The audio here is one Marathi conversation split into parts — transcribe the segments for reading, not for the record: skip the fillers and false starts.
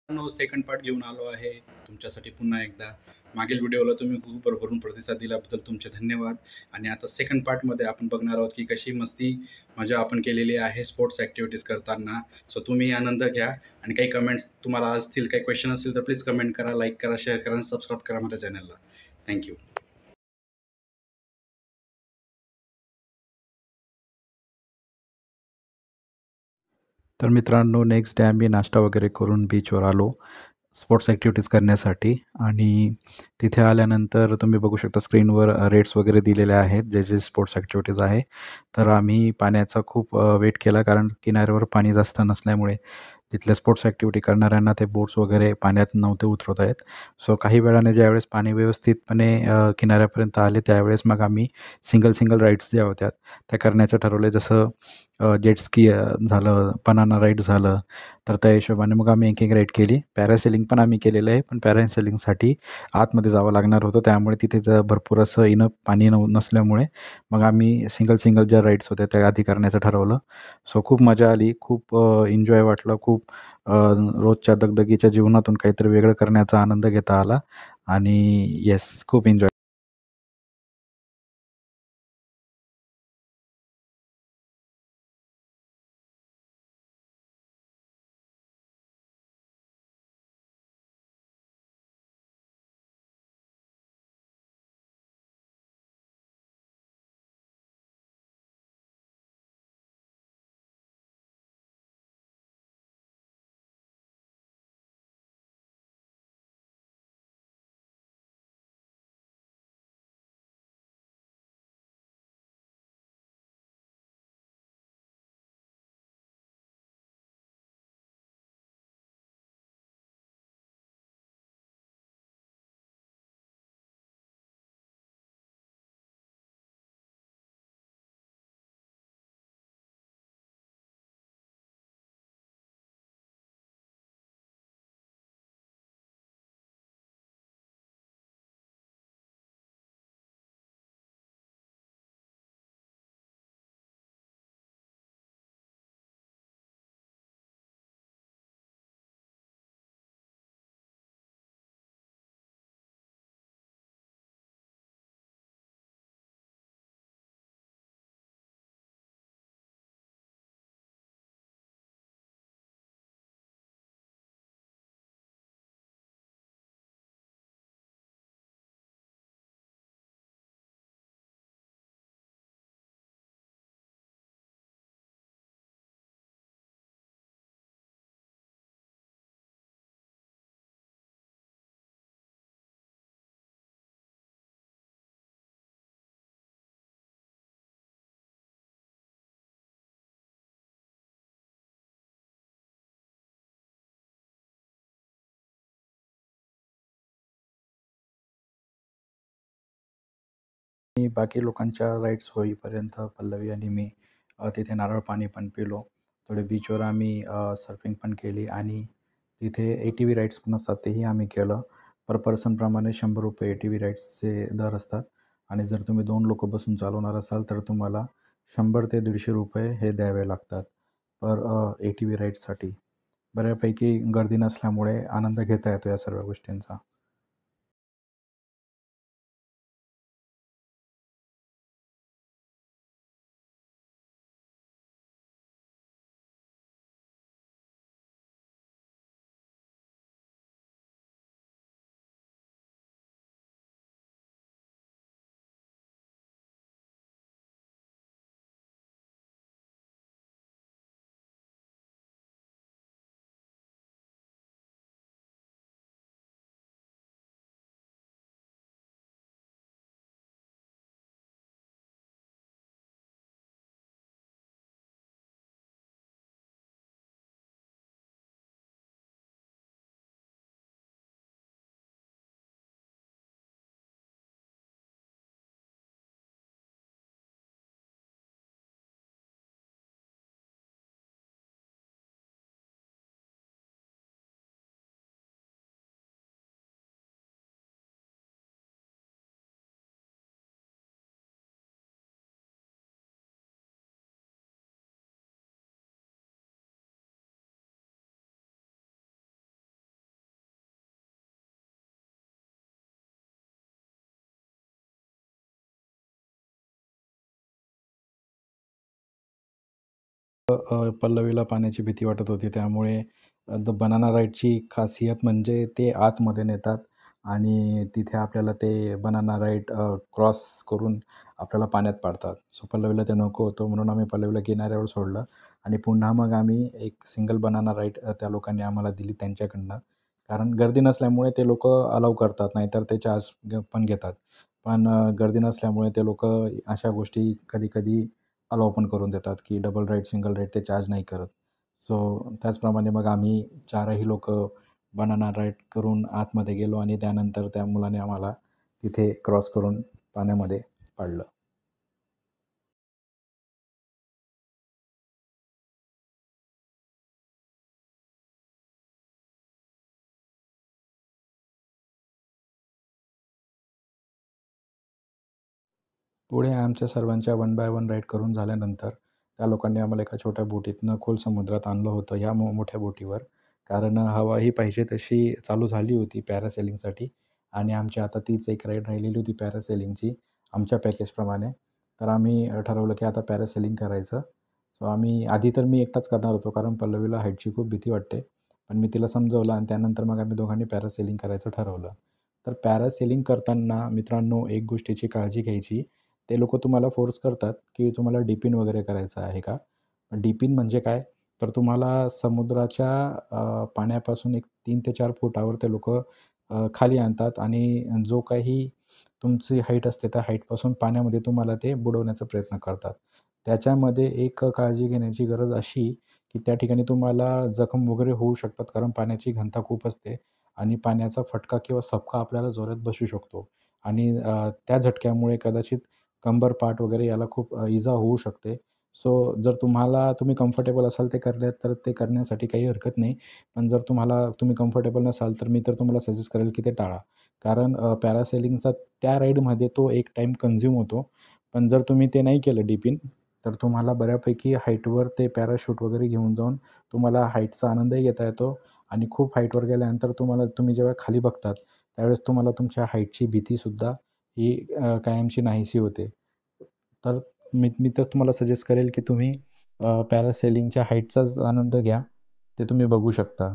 सेकंड पार्ट घेऊन आलो आहे तुमच्यासाठी पुन्हा एकदा. मागील व्हिडिओला तुम्ही खूप भरभरून प्रतिसाद दिल्याबद्दल तुमचे धन्यवाद. आणि आता सेकंड पार्टमध्ये आपण बघणार आहोत की कशी मस्ती मजा आपण केलेली आहे स्पोर्ट्स ॲक्टिव्हिटीज करताना. सो तुम्ही आनंद घ्या आणि काही कमेंट्स तुम्हाला असतील, काही क्वेश्चन असतील तर प्लीज कमेंट करा, लाईक करा, शेअर करा आणि सबस्क्राईब करा माझ्या चॅनलला. थँक्यू. तर मित्रांनो, नेक्स्ट डे आम्ही नाश्ता वगैरे करून बीचवर आलो स्पोर्ट्स ॲक्टिव्हिटीज करण्यासाठी. आणि तिथे आल्यानंतर तुम्ही बघू शकता स्क्रीनवर रेट्स वगैरे दिलेले आहेत जे जे स्पोर्ट्स ॲक्टिव्हिटीज आहे. तर आम्ही पाण्याचा खूप वेट केला, कारण किनाऱ्यावर पाणी जास्त नसल्यामुळे तिथल्या स्पोर्ट्स ॲक्टिव्हिटी करणाऱ्यांना ते बोट्स वगैरे पाण्यात नव्हते उतरवता येत. सो काही वेळाने ज्यावेळेस पाणी व्यवस्थितपणे किनाऱ्यापर्यंत आले त्यावेळेस मग आम्ही सिंगल राईड्स ज्या होत्या त्या करण्याचं ठरवलं. जसं जेट स्की झालं, बनाना राईड झालं. तर त्या हिशोबाने मग आम्ही एक राईड केली. पॅरासेलिंग पण आम्ही केलेलं आहे, पण पॅरासेलिंगसाठी आतमध्ये जावं लागणार होतं, त्यामुळे तिथे भरपूर असं इनफ पाणी नसल्यामुळे मग आम्ही सिंगल ज्या राईड्स होत्या त्या आधी करण्याचं ठरवलं. सो खूप मजा आली, खूप एन्जॉय वाटलं, खूप रोजच्या दगदगीच्या जीवनातून काहीतरी वेगळं करण्याचा आनंद घेता आला. आणि येस, खूप एन्जॉय. आणि बाकी लोकांच्या राईड्स होईपर्यंत पल्लवी आणि मी तिथे नारळ पाणी पण पिलो. थोडे बीचवर आम्ही सर्फिंग पण केली आणि तिथे ATV राईड्स पण असतात तेही आम्ही केलं. पर पर्सनप्रमाणे ₹100 ATV राईड्सचे दर असतात. आणि जर तुम्ही 2 लोकं बसून चालवणार असाल तर तुम्हाला ₹100 ते ₹150 हे द्यावे लागतात पर ATV राईड्ससाठी. बऱ्यापैकी गर्दी नसल्यामुळे आनंद घेता येतो या सर्व गोष्टींचा. पल्लवीला पाण्याची भीती वाटत होती. त्यामुळे द बनाना राईडची खासियत म्हणजे ते आतमध्ये नेतात आणि तिथे आपल्याला ते बनाना राईड क्रॉस करून आपल्याला पाण्यात पाडतात. सो पल्लवीला ते नको होतं म्हणून आम्ही पल्लवीला किनाऱ्यावर सोडलं आणि पुन्हा मग आम्ही एक सिंगल बनाना राईड त्या लोकांनी आम्हाला दिली त्यांच्याकडनं. कारण गर्दी नसल्यामुळे ते लोकं अलाऊ करतात, नाहीतर ते चार्ज पण घेतात. पण गर्दी नसल्यामुळे ते लोकं अशा गोष्टी कधी-कधी अलाऊ पण करून देतात, की डबल राईड, सिंगल राईड ते चार्ज नाही करत. सो त्याचप्रमाणे मग आम्ही 4ही लोकं बनाना राईड करून आतमध्ये गेलो आणि त्यानंतर त्या मुलाने आम्हाला तिथे क्रॉस करून पाण्यामध्ये पाडलं. पुढे आमच्या सर्वांच्या वन बाय वन राईड करून झाल्यानंतर त्या लोकांनी आम्हाला एका छोट्या बोटीतनं खोल समुद्रात आणलं होतं, या मोठ्या बोटीवर. कारण हवा ही पाहिजे तशी चालू झाली होती पॅरासेलिंगसाठी आणि आमची आता तीच एक राईड राहिलेली होती पॅरासेलिंगची आमच्या पॅकेजप्रमाणे. तर आम्ही ठरवलं की आता पॅरासेलिंग करायचं. सो आम्ही आधी तर मी एकटाच करणार होतो कारण पल्लवीला हाईटची खूप भीती वाटते. पण मी तिला समजवलं आणि त्यानंतर मग आम्ही दोघांनी पॅरासेलिंग करायचं ठरवलं. तर पॅरासेलिंग करताना मित्रांनो एक गोष्टीची काळजी घ्यायची. ते लोकं तुम्हाला फोर्स करतात, की तुम्हाला डिपिन वगैरे करायचं आहे का? डिपिन म्हणजे काय? तर तुम्हाला समुद्राच्या पाण्यापासून एक 3 ते 4 फुटावर ते लोकं खाली आणतात आणि जो काही तुमची हाईट असते, त्या हाईटपासून पाण्यामध्ये तुम्हाला ते बुडवण्याचा प्रयत्न करतात. त्याच्यामध्ये एक काळजी घेण्याची गरज अशी, की त्या ठिकाणी तुम्हाला जखम वगैरे होऊ शकतात, कारण पाण्याची घनता खूप असते आणि पाण्याचा फटका किंवा सपका आपल्याला जोरात बसू शकतो आणि त्या झटक्यामुळे कदाचित कंबर, पाठ वगैरे याला खूप इजा होऊ शकते. सो जर तुम्ही कम्फर्टेबल असाल ते करण्यात तर ते करण्यासाठी काही हरकत नाही. पण जर तुम्ही कम्फर्टेबल नसाल तर मी तर तुम्हाला सजेस्ट करेल की ते टाळा. कारण पॅरासेलिंगचा त्या राईडमध्ये तो एक टाईम कन्झ्युम होतो. पण जर तुम्ही ते नाही केलं डीप इन तर तुम्हाला बऱ्यापैकी हाईटवर ते पॅराशूट वगैरे घेऊन जाऊन तुम्हाला हाईटचा आनंदही घेता येतो आणि खूप हाईटवर गेल्यानंतर तुम्ही जेव्हा खाली बघतात त्यावेळेस तुम्हाला तुमच्या हाईटची भीतीसुद्धा ही कायमची नाहीशी होते. तर मी तर तुम्हाला सजेस्ट करेल, की तुम्ही पॅरासेलिंगच्या हाईटचाच आनंद घ्या. ते तुम्ही बघू शकता.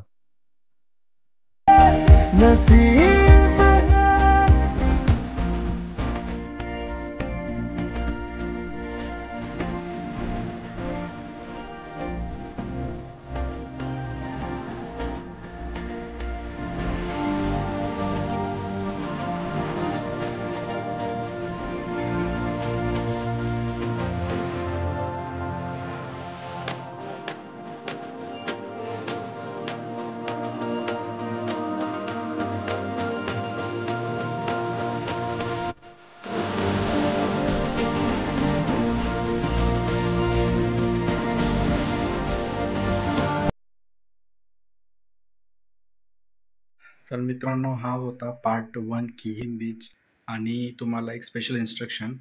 तर मित्रांनो हा होता पार्ट 1 किहीम बीच आणि तुम्हाला एक स्पेशल इन्स्ट्रक्शन.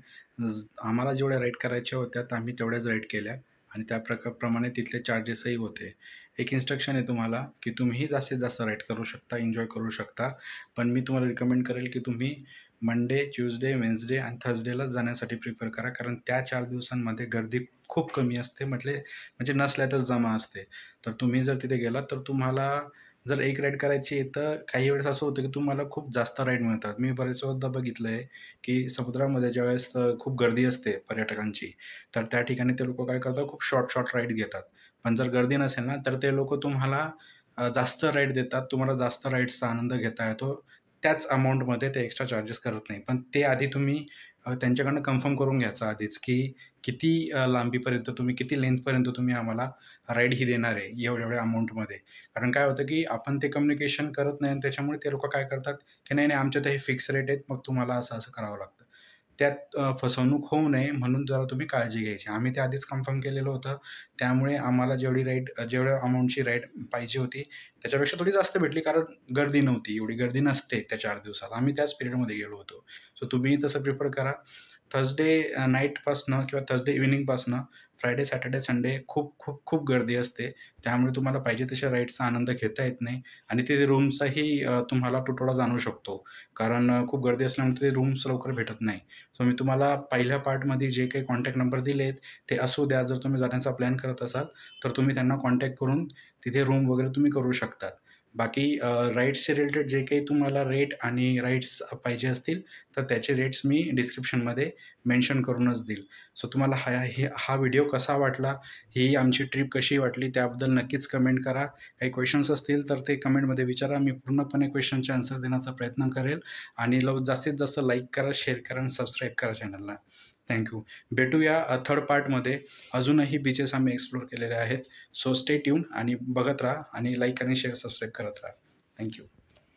आम्हाला जेवढ्या राईड करायच्या होत्या तर आम्ही तेवढ्याच राईड केल्या आणि त्या प्रमाणे तिथले चार्जेसही होते. एक इन्स्ट्रक्शन आहे तुम्हाला की तुम्हीही जास्तीत जास्त राईड करू शकता, एन्जॉय करू शकता. पण मी तुम्हाला रिकमेंड करेल की तुम्ही मंडे, ट्यूसडे, वेन्सडे आणि थर्सडेलाच जाण्यासाठी प्रिफर करा. कारण त्या 4 दिवसांमध्ये गर्दी खूप कमी असते, म्हणजे नसल्यातच जमा असते. तर तुम्ही जर तिथे गेलात तर तुम्हाला जर एक राईड करायची आहे, तर काही वेळेस असं होतं की तुम्हाला खूप जास्त राईड मिळतात. मी बरेचदा बघितलं आहे, की समुद्रामध्ये ज्यावेळेस खूप गर्दी असते पर्यटकांची, तर त्या ठिकाणी ते लोकं काय करतात, खूप शॉर्ट राईड घेतात. पण जर गर्दी नसेल ना, तर ते लोकं तुम्हाला जास्त राईड देतात. तुम्हाला जास्त राईड्सचा आनंद घेता येतो. त्याच अमाउंटमध्ये ते एक्स्ट्रा चार्जेस करत नाही. पण ते आधी तुम्ही त्यांच्याकडनं कन्फर्म करून घ्यायचं आधीच, की किती लांबीपर्यंत किती लेंथपर्यंत तुम्ही आम्हाला राईड ही देणार आहे, एवढ्या-एवढ्या अमाउंटमध्ये. कारण काय होतं, की आपण ते कम्युनिकेशन करत नाही आणि त्याच्यामुळे ते लोकं काय करतात, की नाही, नाही आमचे तर हे फिक्स रेट आहेत, मग तुम्हाला असं-असं करावं लागतं. त्यात फसवणूक होऊ नये म्हणून जरा तुम्ही काळजी घ्यायची. आम्ही ते आधीच कन्फर्म केलेलं होतं. त्यामुळे आम्हाला जेवढ्या अमाउंटची राईड पाहिजे होती, त्याच्यापेक्षा थोडी जास्त भेटली कारण गर्दी नव्हती. एवढी गर्दी नसते त्या 4 दिवसात. आम्ही त्याच पिरियडमध्ये गेलो होतो. सो तुम्हीही तसं प्रिफर करा. थर्सडे नाईटपासनं किंवा थर्सडे इव्हनिंगपासनं फ्रायडे, सॅटर्डे, संडे खूप खूप खूप गर्दी असते. त्यामुळे तुम्हाला पाहिजे तशा राईड्सचा आनंद घेता येत नाही आणि तिथे रूमचाही तुम्हाला तुटवडा जाणवू शकतो. कारण खूप गर्दी असल्यामुळे तिथे रूम्स लवकर भेटत नाही. सो मी तुम्हाला पहिल्या पार्टमध्ये जे काही कॉन्टॅक्ट नंबर दिलेत ते असू द्या. जर तुम्ही जाण्याचा प्लॅन करत असाल, तर तुम्ही त्यांना कॉन्टॅक्ट करून तिथे रूम वगैरे तुम्ही करू शकतात. बाकी राईड्सचे रिलेटेड जे काही तुम्हाला रेट आणि राईड्स पाहिजे असतील, तर त्याचे रेट्स मी डिस्क्रिप्शनमध्ये मेन्शन करूनच देईल. सो तुम्हाला हा व्हिडिओ कसा वाटला, ही आमची ट्रिप कशी वाटली त्याबद्दल नक्कीच कमेंट करा. काही क्वेशन्स असतील तर ते कमेंटमध्ये विचारा. मी पूर्णपणे क्वेशनचे आन्सर देण्याचा प्रयत्न करेल आणि जास्तीत जास्त लाईक करा, शेअर करा आणि सबस्क्राईब करा चॅनलला. थँक भेटूया थर्ड पार्टमध्ये. अजूनही बीचेस आम्ही एक्सप्लोर केलेले आहेत. सो स्टे ट्यून आणि बघत राहा आणि लाईक आणि शेअर, सबस्क्राईब करत राहा. थँक